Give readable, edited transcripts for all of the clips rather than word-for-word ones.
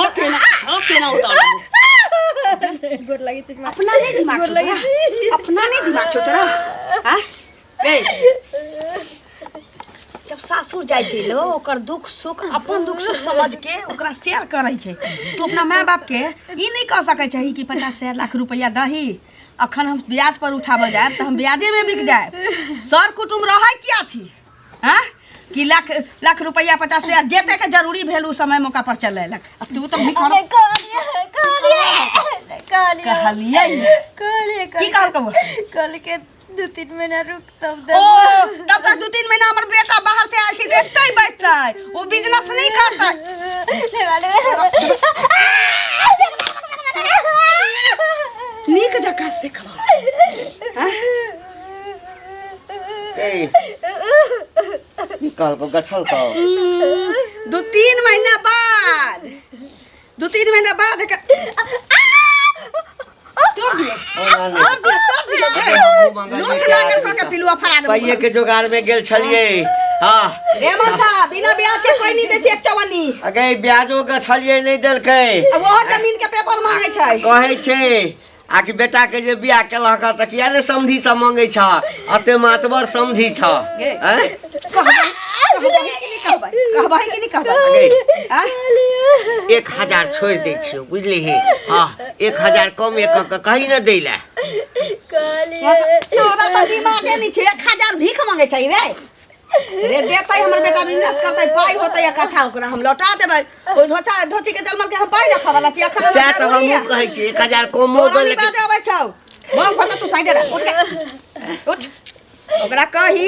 ना उतार गोड़ लगी तुझ अपना नहीं दिमाग छोड़ा अपना नहीं दिमाग छोड़ा हां ए जब सासुर जाय छै लो ओकर दुख सुख अपन दुख सुख समझ के ओकरा शेयर करै छै तू अपना माय बाप के ई नहीं कह सकै छै कि 50 लाख रुपया दही अखन हम ब्याज पर उठाबे जाए त हम ब्याजे में बिक जाए सर कुटुम रहै किया छी हां कि लाख रुपया 50,000 जेते के जरूरी भेल उ समय मौका पर चले लक तू तो कहलिए की कहल के 2-3 महीना रुक तब ओ तब तक 2-3 महीना हमर बेटा बाहर से आयल छी देखतै बैठतै वो बिजनेस नहीं करतै नीक जगह से खवा ए निकाल को गछल का 2-3 महीना बाद 2-3 महीना बाद तोड़ दिए पइये के जोगाड़ में गेल छलिए हां रेमन साहब बिना ब्याज के कोई नहीं दे छै एकटा वनी अगे ब्याजो के छलिए नहीं देलकै अब वो जमीन के पेपर मांगे छै कहै छै आकि बेटा के जे बियाह केलक त किया ने समधी सब मांगे छ अते मातबर समधी छ हैं कहबै कि नहीं कहबै 1000 छोड़ दे छियो बुझली हे हां 1000 कम एक कहीं न देला तोरा त दिमागे नहीं छै 1000 भीख मांगे छै रे देतै हमर बेटा बिजनेस करतै पाई होतै इकट्ठा ओकरा हम लौटा देबै ओइ धोची के जलमल के हम पाई रखा वाला छी अखन से त हम कहै छी 1000 कमो दे लेकिन बाजे आबै छौ बम फटा तू साइड रे उठ ओकरा कही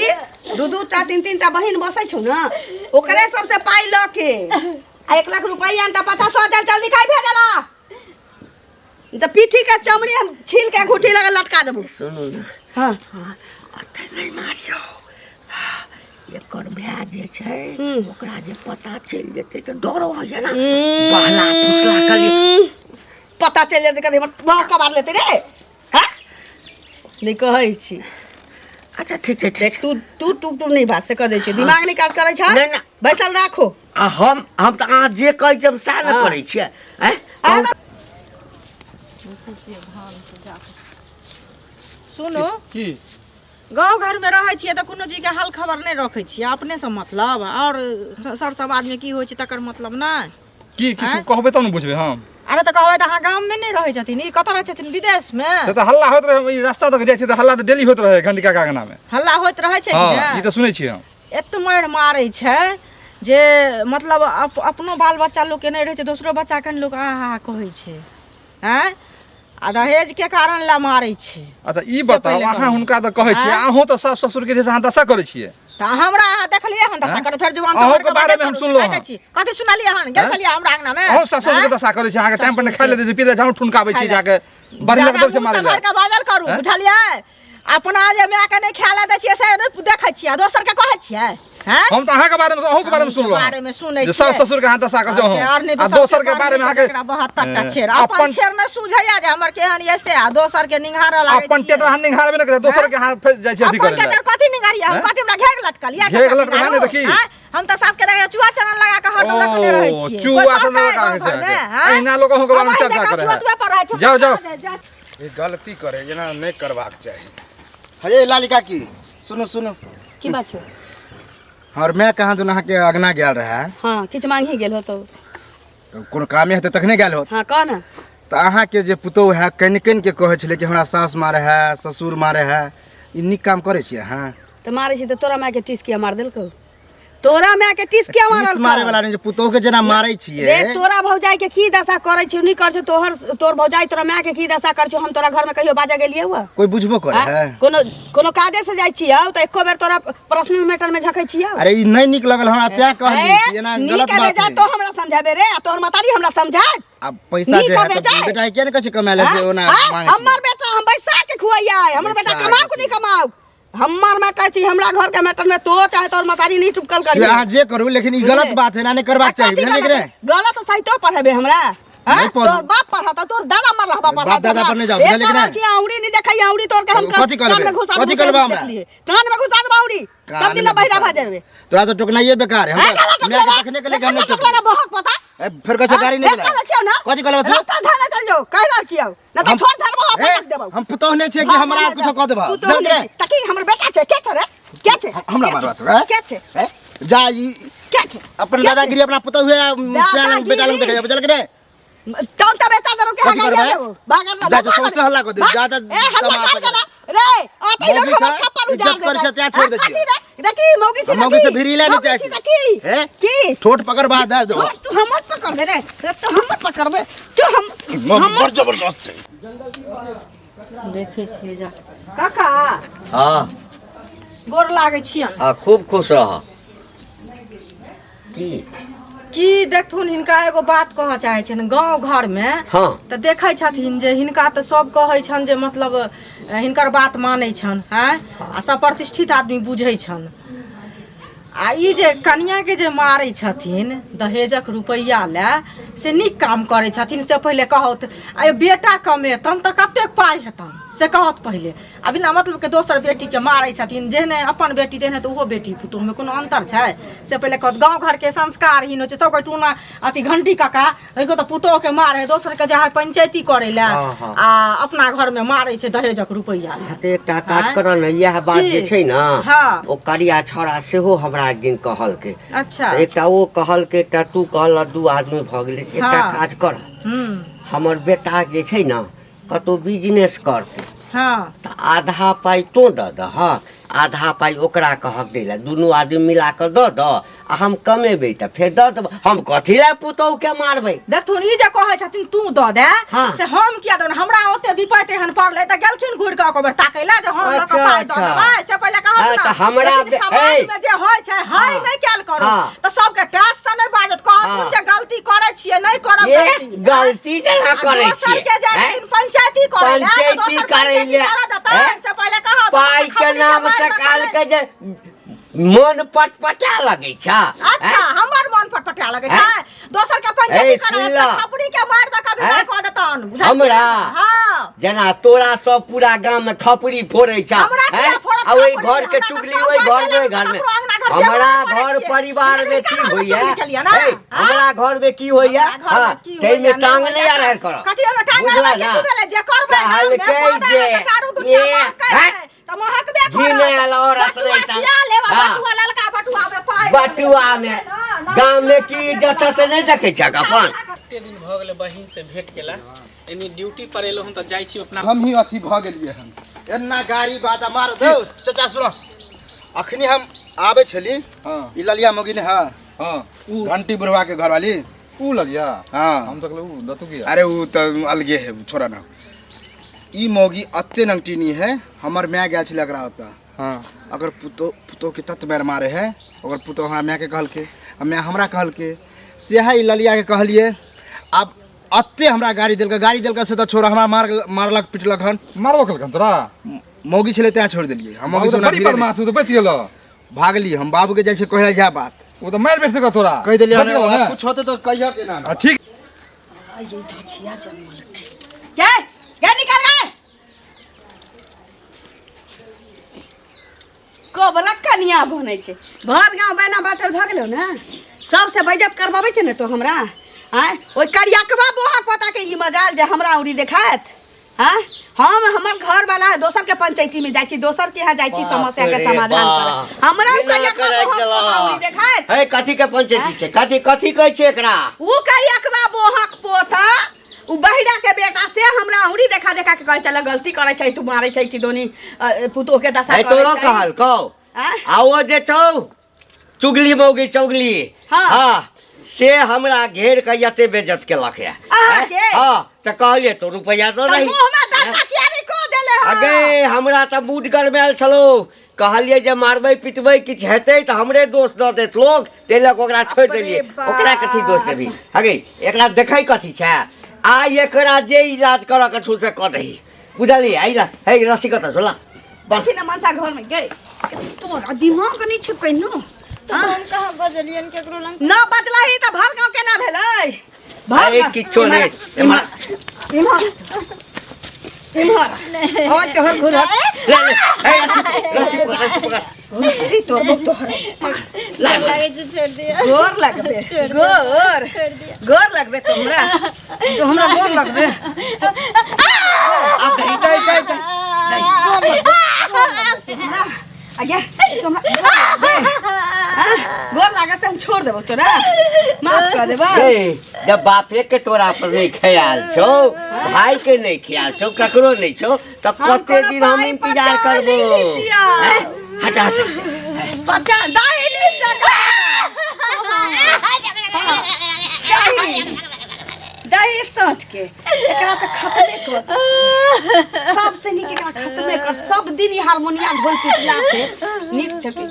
2-2 टा 3-3 टा बहिन बसै छौ ना ओकरे सबसे पाई ल के आ 1 लाख रुपया त 50,000 जल्दी खाई भेजला त पीठी के चमड़ी हम छील के घुटी लगा लटका देबो सुनू हां अते नहीं मारियो एकर भ्या जे छै ओकरा जे पता चल जेते त डर हो जाय ना पहला फुसला कली पता चल जेते कदे मार का मार लेते रे हां नहीं कहै छी अच्छा ठीक छै तू नहीं बात से कह दे छै दिमाग नहीं काज करै छ नहीं बैसल राखो हम त आ जे कहै छै हम सा न करै छियै हैं सुनो की गांव घर में रहै छियै त कोनो चीज के हाल खबर नहीं रखै छियै अपने से मतलब और सर समाज में की होय छै तकर मतलब नहीं की कहबे तब न बुझबे हम अरे त कहबै त अहाँ गांव में नहीं रहै छथिन ई कतऽ रहै छथिन विदेश में से त हल्ला होत रहे ई रास्ता तक जाय छै त हल्ला त डेली होत रहे घंटिका कागना में हल्ला होइत रहै छै हां कि ई त सुनै छी हम एत मार मारै छै जे मतलब अपनो बाल बच्चा लोग के नहीं रहै छै दोसरो बच्चा के लोग आहा कहै छै हैं आ दहेज के कारण ला मारै छै अच्छा ई बताओ अहाँ हुनका त कहै छी अहूं त सास ससुर के जैसे अहाँ दशा करै छियै त हमरा अहाँ देखलिए हम दशा कर फेर जवान अहूं के बारे में हम सुनलो कथि सुनलिए हन गेल छलिए हमरा अंगना में अहूं सास ससुर के दशा करै छी अहाँ के टाइम पर खाइ ले पीले जाऊ ठुनकाबै छी जाके बढ़िया दौड़ से मारे ला का बादल करू बुझलिए अपना जे मैं के नहीं खेला दै छियै से देखै छियै दोसर के कहै छियै हैं हम त अहाँ के बारे में अहूं के बारे में सुनलो बारे में सुनै जे सास ससुर के हाथ दशा कर जाऊ आ दोसर के बारे में आके 72 टा छेर अपन छेर में सुझैया जे हमर केहन ऐसे आ दोसर के निंघार लागे अपन टेटर हन निंघारबे न करे दोसर के हाथ फंस जाय छै अधिक अपन टेटर कथि निंघारिया हम कथि हमरा घेग लटकल या घेग लटकल नहीं देखी हम त सास के देखे चुआ चरण लगा के हर रखने रहै छियै चुआ चरण लगा के एना लोग अहूं के बारे में चर्चा करे जाओ जाओ ये गलती करे जना नहीं करबाक चाहिए हे लालिका की सुनो सुनो की बात छै और मैं कहां दुना के अगना गेल रहा हां किछ मांगी गेल हो तो कोन कामे हेते तखने गेल हो हां कह ना त अहाँ के जे पुतो है कनिकन के कहै छले कि हमरा सास मारे है ससुर मारे है ई निक काम करे छी हां त मारे छी त तोरा माय के टिस किया मार देलको तोरा माय के टिस किया मारल मारे वाला नहीं जे पुतो के जना मारै छिए रे तोरा भौजाई के की दशा करे छी नहीं कर छ तोर भौजाई तोरा माय के की दशा कर छ हम तोरा घर में कहियो बाजा गेलिए हुआ कोई बुझबो करे है कोनो काजे से जाय छी त एको बेर तोरा पर्सनल मैटर में झकै छी अरे ई नहीं निक लगल हमरा त्या कह दी छी ना गलत बात है तो हमरा समझाबे रे तोर मातारी हमरा समझा अब पैसा जे है तो बेटा के न कछ कमाले से ओना मांगे हमर बेटा हम बैसा के खुआइया हमर बेटा कमाऊ कि नहीं कमाऊ हमार मैटर छी हमरा घर के मैटर में तो चाहे तोर मातारी नहीं टुकल करी हां जे करू लेकिन ई गलत बात है ना नहीं करबाक चाहिए बुझलिए रे गलत सही तो पढ़ेबे हमरा हाँ? नहीं पढ़- तोर बाप पढ़ाता तोर दादा मरला बाप बाप दादा पर नहीं जाओ, बुझलिए कि नहीं? औरी नहीं देखै औरी तोर के हम कथी करबे? कान में घुसा कथी करबे हमरा? कान में घुसा देबा औरी कान सब दिन में बहिरा घुसा भा जाबे तोरा तो टोकनाइए बेकार है काला हम मैं देखने के लिए हम नहीं टोक बहुत पता फिर कछो गाड़ी नहीं चला ना कथी करबे तू रास्ता धाने चल जाओ कह रहा छियौ ना तो हम- छोड़ धरबो अपन ए, रख देबो हम पुतौह नहीं छे कि हमरा कुछो कह देबा तू तो तकी हमर बेटा छे के छे रे के छे हमरा मारबा तू हैं? के छे हैं? जा ई के छे अपन दादागिरी अपना पुतौह हुए सियान बेटा लोग देखे बुझल के रे तौन त बेटा देबो के कथी हगा करबै? देबो भागल ना जा, जा, सौंसे हल्ला कर दे, ज्यादा ए हल्ला तमाशा कर दे रे आते मौगी लोग छा, हमर छप्पर उजाड़ इज्जत कर से ત્યાં छोड़ देतिए। देखी मौगी छे मौगी से भिरीला नहीं चाहिए। देखी हैं? की छोट पकड़ बा दे दो तू हमर पकड़ दे रे तू हमर पकड़बे तू हम बड़ जबरदस्त है देखे छिए जा काका हाँ गोर लागै छियन हाँ खूब खुश रह की देखथुन हिनका एगो बात कहऽ चाहै छन गांव घर में हाँ तऽ देखै छथिन जे हिनका तऽ सब कहै छन जे मतलब हिनकर बात मानै छन हैं आ सब प्रतिष्ठित आदमी बुझै छन आ ई जे कनिया के जे मारै छथिन दहेजक रुपैया ले से नीक काम करै छथिन से पहिले कहत आ बेटा कमेतन तऽ कतेक पाइ हेतन से कहत पहिले आ बिना मतलब के दोसर बेटी के मारै छथिन जेहने अपन बेटी तेहने तऽ ओहो बेटी पुतोह में कोनो अंतर छै से पहिले कहत गाँव घर के संस्कार ही होइ छै सब टूना अथी घंटी काका एगो तऽ पुतोह के मारे दोसर के जाय पंचायती करे ले हाँ, हाँ। आ अपना घर में मारै छै दहेजक रुपैया ले तऽ एकटा काज कर न इएह बात की? जे छै न हाँ। ओ करिया छौड़ा सेहो हमरा एक दिन कहलकै अच्छा तऽ एकटा ओ कहलकै एकटा तू कहल दू आदमी भऽ गेलै एकटा हाँ। काज कर हमर बेटा जे छै न कतौ बिजनेस करतै हाँ तऽ आधा पाइ तो दऽ दह आधा पाइ ओकरा कहक दै लए दुनू आदमी मिला कऽ दऽ दह आ हम कमेबै तऽ फेर दऽ देबै हम कथी लए पुतौह के मारबै देखथुन ई जे कहै छथिन तू दऽ दे हाँ। से हम किया दऽ हमरा ओते विपैत एहन पड़लै तऽ गेलखिन घुरि कऽ एक बेर ताकै लए जे हम लऽ कऽ अच्छा, पाइ दऽ अच्छा। देबै से पहिले कहब हाँ, ना तऽ हमरा लेकिन बे- समाज ए। में जे होइ छै हाय हाँ। नहीं कैल करू हाँ। तऽ सबके टैस से नहीं बाजत कहथुन हाँ। जे गलती करै छियै नहीं करब ये गलती। गलती जेना करै दोसर छियै के जे हैं? छथिन पंचायती करे ले तऽ पंचायती दोसर करै पंचायती ले करा देतै हैं? से पहिले कहब पाइ के नाम से काल के जे मन पटपटा लगै छ अच्छा हमर मन पटपटा लगै छै हैं? दोसर के ए, पंचायती करे सुन ले ला। खपड़ी के मार द कभी हैं? मार कऽ देतन बुझलियै? हमरा? हाँ जेना तोरा सब पूरा गांव में खपड़ी फोड़ै छ हमरा किया हैं? फोड़त आ ओइ खपड़ी? घर के हमरा चुगली तऽ ओइ सब घर पैसा में लेके घर में ककरो अंगना घर जेबो हमरा नहि करै घर छियै। परिवार में लेकिन की ककरो होइया चुगली केलियै ना? ए, हाँ? हमरा घर में की होइया हमरा घर में हाँ की तै होइया, में टांग नहीं नहीं होइया। आर कर कथी में टांग बुझला आर ना? की भेलै जे करबै ना, कहल मे के पौधा जे में चारू दुनिया ये, महकै हैं? छै, तऽ महकबे करत। घिनायल औरत बटुआ रहै छै। सिया लेबा, हाँ। बटुआ ललका बटुआ में पाइ बटुआ में गांव में की इज्जत छ से नहीं देखै छ अपन कते दिन भऽ गेलै बहिन से भेंट केला एनी ड्यूटी पर एलहुँ हम तऽ जाइ छी अपना हम ही अथी भ गेलिए हम एना गाड़ी बादा मार दो चाचा सुनो अखनी हम आबे छली हाँ ई ललिया मौगी ने हां हाँ घंटी बुढ़वा के घर वाली ऊ लगिया हां हम तक ऊ दतु किया अरे वो तो अलगे है छोड़ा ना ई मौगी अत्ते नंगटीनी है हमर मैं गेल छले एकरा होता हाँ अगर पुतो के तत बेर मारे है अगर पुतो हमरा मैं के कहल के मैं हमरा कहल के से है ई ललिया के कहलिए अब अत्ते हमरा गाड़ी देलक से तो छोरा हमरा मारलक पिटलक हन मारबो कल तोरा मौगी छले त्या छोड़ देलिए हम मौगी ऊ तो सोना बड़ी धीरे बदमाश ऊ तो बच गेलो भागली हम बाबू के जैसे कहले जा बात ऊ तो मार बैठ सका तोरा कह देलिए बच गेलो ना कुछ होते तो कहिया के ना हाँ, ठीक ये धचिया जन्म क्या निकल गए कोबरा कनिया बनै छै घर गांव बैना बाटल भ गेलो ना सबसे बेइज्जत करबाबै छै ने तो हमरा हैं ओइ करियाकबा बोहा पता के ई मजाल जे हमरा उरी देखात हैं हम हमर घर वाला है दोसर के पंचायती में जाई छी दोसर के यहाँ जाई छी समस्या के समाधान करे हमरा करियाकबा बोहा उरी देखात है कथी के पंचायती छै कथी कहै छै एकरा ऊ करियाकबा बोहक पोता ऊ बहिरा के बेटा से हमरा उरी देखा के कहै चल गलती करे छै तू मारे छै कि दोनी पुतो के दशा है करे तोरो छै कहल कहो हैं? आओ जे छौ चुगली मौगी चुगली हाँ। हाँ से हमरा घेर के यते बेइज्जत केलक है अहाँ के? हाँ त कहलिए तो रुपया दो त रही मुंह में दांता किया नहीं को देले हो अगे हमरा त बूट गरमेल छलो कहलिए जे मारबै पिटबै किछ हेतै त हमरे दोष द देत लोग तेलक ओकरा छोड़ बाप रे देलिए बाप। ओकरा कथी दोष देबी अगे एकरा देखै कथी छै आ एकरा जे इलाज कर के छु से क दही बुझलिए आइला हे रसी कत छोला देखी ना मनसा घर में गए तोरा दिमाग नहीं छै कहिनो तो हम कहाँ बजलियन केकरो लंग ना बदलही त भर गांव केना भेलै भाग एक किच्छो नहीं इमहर और तोहर घुर ले ए रस्सी पकड़ उल्टी तोर लागे छै छोड़ दिया गोर लगबे गोर लगबे तोहरा तो हमरा गोर लगबे अब दे आगे गोर लागे से हम छोड़ देबो तोरा माफ कर देबो जब बापे के तोरा पर नहीं ख्याल छो भाई के नहीं ख्याल छो ककरो नहीं छो तब कते दिन हम इंतजार करबो हटा बच्चा दाई नहीं सका दही सट के एकरा त खतमे कर सब से नीक एकरा खतमे कर सब दिन हारमोनिया ढोल पिटला से नीक छके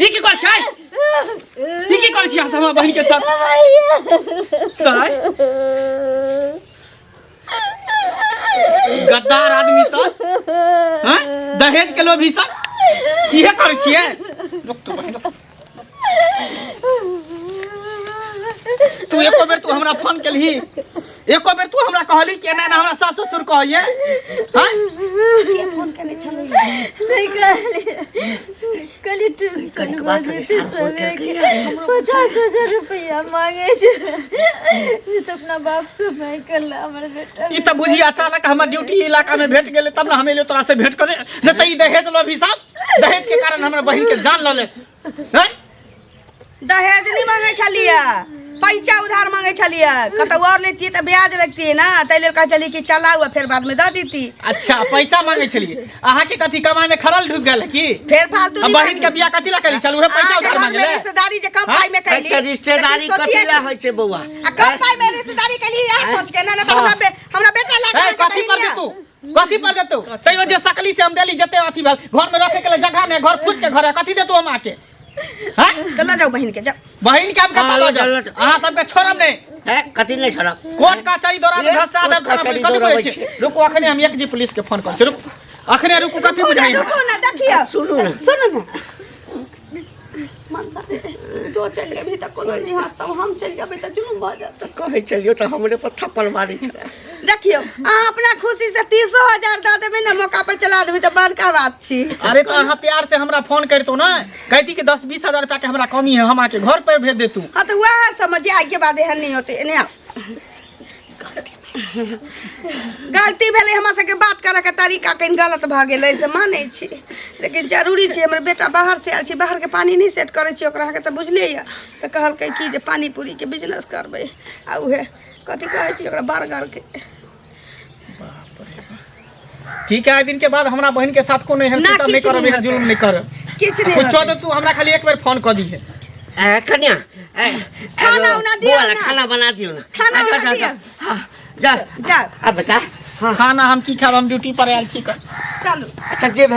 ई की कर छै ई की कर छी हमरा बहिन के साथ काय गद्दार आदमी सब हां दहेज के लोभी सब इहे कर छिए रुक तू बहिन तू एको बेर तू हमरा फोन केलही एको बेर तू हमरा कहली कि एना ना हमरा सास ससुर कहइए हां फोन केने छलै नहीं कली ट्यूशन बाजे सबे 50,000 रुपया मांगे छै तो अपना बाप से मैं कल हमर बेटा ई त बुझी अचानक हमर ड्यूटी इलाका में भेट गेले तब ना हम एले तोरा से भेट करे न त ई दहेज लोभी सब दहेज के कारण हमरा बहिन के जान ल ले हैं दहेज नहीं मांगे छलिया पैसा उधार मांगे छलिया कतौ और लेती त ब्याज लगती है ना तै लेल कह चली कि चलाऊ फिर बाद में द देती अच्छा पैसा मांगे छलिए अहाँ के कथी कमाई में खरल ढुक गेल की फिर फालतू अब बहिन के बियाह कथी ला करी चलू रे पैसा उधार मांगे रिश्तेदारी जे कम पाई में कैली के रिश्तेदारी कथिला होय छै बौआ आ कम पाई में रिश्तेदारी कैली यही सोच के ना तो हमरा बेटा ला ए कथी पर दे तू कथी पर दे तू तैयो जे सकली से हम देली जते अथी भेल घर में रखे के जगह ने घर फुस के घर है कथी दे तू हम आके हां चला जाओ बहन के जा बहिन के हम कतऽ ल जाऊ अहाँ सबके छोड़म नहीं है कथी नहीं छोड़ब कोर्ट कचहरी दौरा में भ्रष्टाचार कथी छै रुको अखने हम एक जी पुलिस के फोन कर छी रुक अखने रुको कथी बुझाई रुको ना देखियो सुनू ना मनसा तो चल अभी तक कॉलोनी हंसता हम चल जाबे त जुलूम भ जात कहे चलियो तो हमरे पर थप्पड़ मारी छै देखियो आ अपना खुशी से 30,000 द देबे ना मौका पर चला देबे त बड़का बात छी अरे तो अहाँ प्यार से हमरा फोन करतो ना कहती कि 10-20 हजार रुपया के हमरा कमी है हम आके घर पर भेज दे तू हां तो वह समझ आई के बाद एहन नहीं होते ने गलती भेले हमरा सबके बात करे के तरीका कहीं गलत भ गेलै से मानै छी लेकिन जरूरी छै हमर बेटा बाहर से आयल छी बाहर के पानी नहीं सेट करे छी ओकरा के त बुझले या त कहल के की जे पानी पूरी के बिजनेस करबे आ उहे कथि कहै छी ओकरा बर्गर के ठीक है दिन के बाद हमरा बहन के साथ कोनो एहन सिस्टम नहीं करब एहन जुल्म नहीं करब किछ नहीं कुछो तो तू हमरा खाली एक बार फोन कर दी है ए कन्या खाना उना दियो ना खाना बना दियो ना खाना बना दियो हां जा जा अब बता खाना हम की खाब हम ड्यूटी पर आयल छी कर चलो अच्छा जे